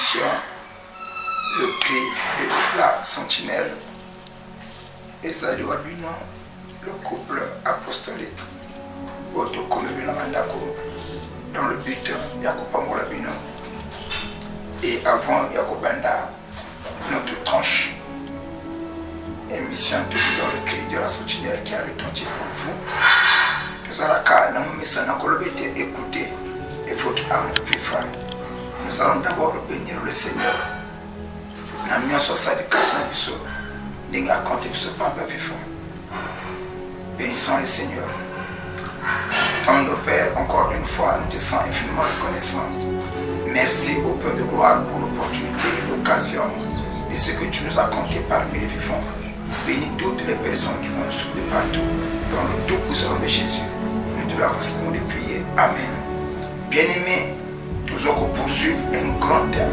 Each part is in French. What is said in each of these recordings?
émission Le Cri de la Sentinelle. Et salut à lui, le couple apostolique. Auto comme le Namandako, dans le but Yakopamola Bino. Et avant Yakobanda, notre tranche. Émission toujours dans le Cri de la Sentinelle qui a retenti pour vous. Nous allons écouter et votre âme vivra. Nous allons d'abord bénir le Seigneur. Nous allons bénissons le Seigneur. Tendre Père, encore une fois, nous te sens infiniment reconnaissant. Merci au Père de gloire pour l'opportunité, l'occasion de ce que tu nous as compté parmi les vivants. Bénis toutes les personnes qui vont nous souffler partout, dans le tout puissant de Jésus. Nous te l'avons de prier. Amen. Bien-aimés, nous allons poursuivre un grand thème.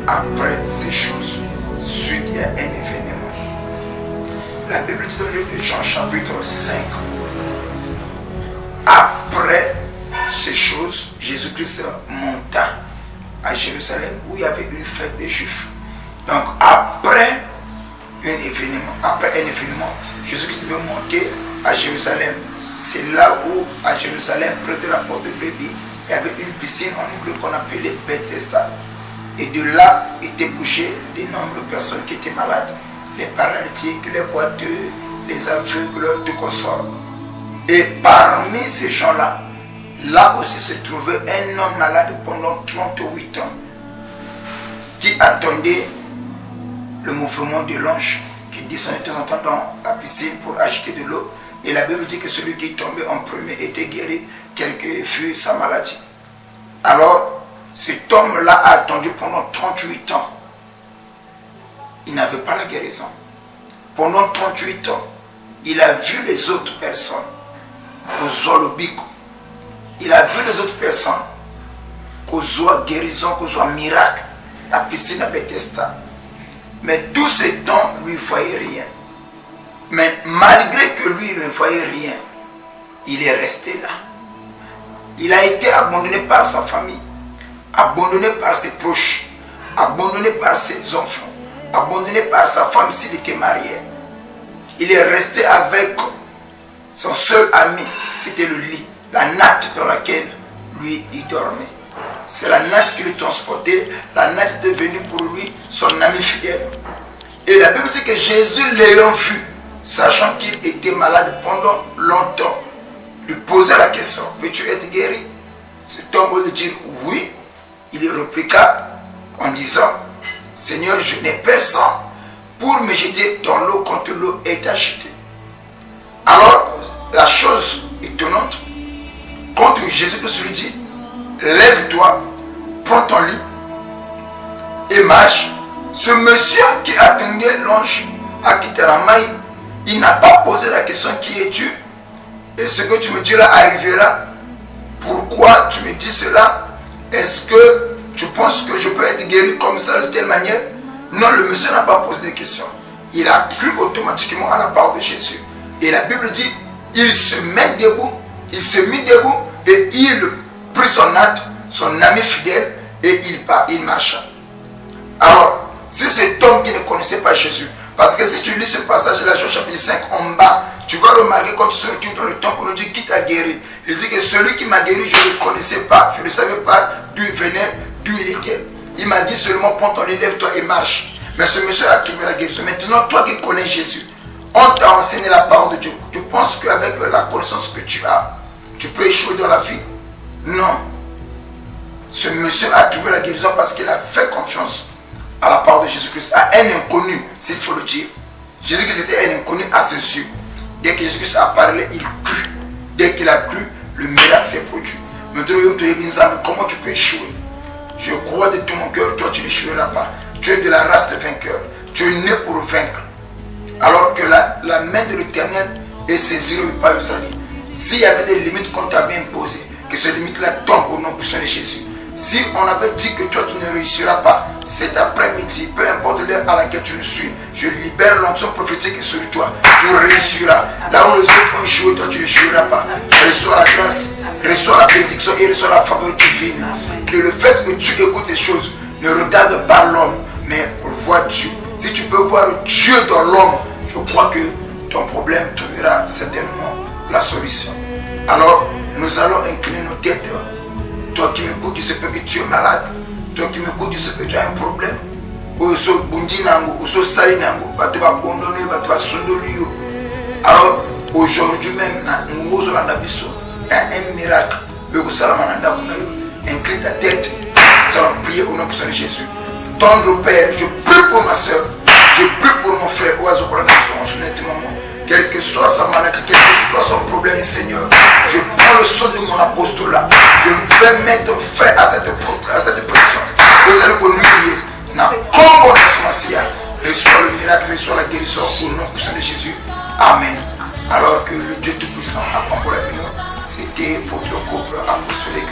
Après ces choses, suite il y a un événement. La Bible dit dans le livre de Jean, chapitre 5. Après ces choses, Jésus-Christ monta à Jérusalem où il y avait une fête des Juifs. Donc après un événement, Jésus-Christ devait monter à Jérusalem. C'est là où, à Jérusalem, près de la porte de Brebis, il y avait une piscine en hébreu qu'on appelait Bethesda. Et de là étaient couchées de nombreuses personnes qui étaient malades. Les paralytiques, les boiteux, les aveugles, tout consort. Et parmi ces gens-là, là aussi se trouvait un homme malade pendant 38 ans qui attendait le mouvement de l'ange qui descendait de temps en temps dans la piscine pour agiter de l'eau. Et la Bible dit que celui qui tombait en premier était guéri, quelle que fût sa maladie. Alors, cet homme-là a attendu pendant 38 ans. Il n'avait pas la guérison. Pendant 38 ans, il a vu les autres personnes. Il a vu les autres personnes. Qu'on soit guérison, qu'on soit miracle. La piscine à Bethesda. Mais tout ce temps, lui ne voyait rien. Mais malgré que lui ne voyait rien, il est resté là. Il a été abandonné par sa famille, abandonné par ses proches, abandonné par ses enfants, abandonné par sa femme s'il était marié. Il est resté avec son seul ami, c'était le lit, la natte dans laquelle lui il dormait. C'est la natte qui le transportait, la natte est devenue pour lui son ami fidèle. Et la Bible dit que Jésus l'ayant vu, sachant qu'il était malade pendant longtemps, lui posait la question, veux-tu être guéri? Cet homme au lieu de dire oui, il répliqua en disant, Seigneur, je n'ai personne pour me jeter dans l'eau quand l'eau est agitée. Alors, la chose étonnante, quand Jésus-Christ lui dit, lève-toi, prends ton lit et marche. Ce monsieur qui attendait l'ange a quitté la maille. Il n'a pas posé la question qui es-tu? Et ce que tu me dis là arrivera. Pourquoi tu me dis cela? Est-ce que tu penses que je peux être guéri comme ça de telle manière? Non, le monsieur n'a pas posé de questions. Il a cru automatiquement à la parole de Jésus. Et la Bible dit, il se met debout, il se mit debout et il prit son hâte, son ami fidèle, et il marcha. Alors, si cet homme qui ne connaissait pas Jésus, parce que si tu lis ce passage-là, Jean chapitre 5, en bas, tu vas remarquer quand tu se retrouves dans le temple, on nous dit qui t'a guéri. Il dit que celui qui m'a guéri, je ne le connaissais pas, je ne savais pas d'où il venait, d'où il était. Il m'a dit seulement, prends ton lit, lève-toi et marche. Mais ce monsieur a trouvé la guérison. Maintenant, toi qui connais Jésus, on t'a enseigné la parole de Dieu. Tu penses qu'avec la connaissance que tu as, tu peux échouer dans la vie? Non. Ce monsieur a trouvé la guérison parce qu'il a fait confiance à la parole de Jésus-Christ, à un inconnu, s'il faut le dire. Jésus-Christ était un inconnu à ses yeux. Dès que Jésus-Christ a parlé, il crut. Dès qu'il a cru, le miracle s'est produit. Maintenant, comment tu peux échouer? Je crois de tout mon cœur, toi tu n'échoueras pas. Tu es de la race de vainqueurs. Tu es né pour vaincre. Alors que la main de l'Éternel est saisie par Israël. S'il y avait des limites qu'on t'avait imposées, que ces limites-là tombent au nom puissant de Jésus. Si on avait dit que toi tu ne réussiras pas cet après-midi, peu importe l'heure à laquelle tu le suis, je libère l'onction prophétique sur toi. Tu réussiras. Là où les autres ont échoué, toi tu n'échoueras pas. Reçois la grâce, reçois la bénédiction et reçois la faveur divine. Que le fait que tu écoutes ces choses Ne regarde pas l'homme, mais vois Dieu. Si tu peux voir Dieu dans l'homme, je crois que ton problème trouvera certainement la solution. Alors, nous allons incliner nos têtes. Toi qui m'écoutes, tu sais que tu es malade. Toi qui m'écoutes, tu sais que tu as un problème. Alors, aujourd'hui même, il y a un miracle. Incline ta tête. Nous allons prier au nom puissant de Jésus. Tendre Père, je prie pour ma soeur. Je prie pour mon frère. Quel que soit sa maladie, quel que soit son problème, Seigneur, je prends le son de mon apostolat. Je vais mettre fin à cette pression. Vous allez nous prier. Reçois le miracle, reçois la guérison au nom puissant de Jésus. Amen. Alors que le Dieu Tout-Puissant a comblé la vie, c'était votre couple apostolique